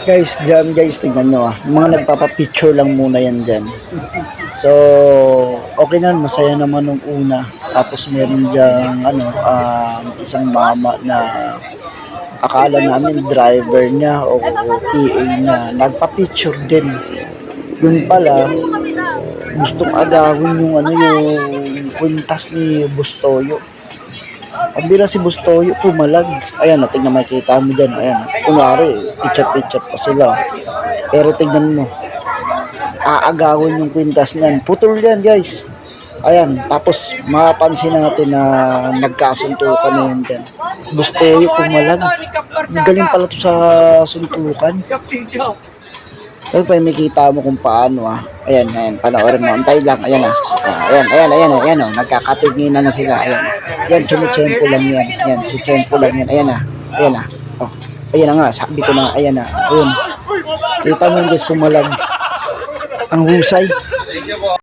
Guys, dyan guys, tingnan nyo mga nagpapapicture lang muna yan dyan. So, okay na, masaya naman nung una. Tapos meron dyan, isang mama na akala namin driver niya o PA na nagpa-picture din. Yun pala, gustong agawin yung kwintas ni Bustoyo. Pambira si Bustoyo, pumalag. Ayan, tingnan makikita mo dyan. Ayan, kunwari, picture-picture pa sila. Pero tingnan mo, aagawin yung kwintas niyan. Putol yan, guys. Ayan, tapos mapapansin natin na nagkasuntukan na yun dyan. Bustoyo, pumalag. Galing pala to sa suntukan. Pero pa makita mo kung paano Ayan, panoorin mo. Antay lang. Ayan ayan nagkakatinginan na sila. Ayan. Yan, chumichenpo lang yan. Yan, chumichenpo lang yan. Ayan Oh. Ayan na nga, sabi ko na. Ayan. Kita mo yung guys pumalag. Ang husay.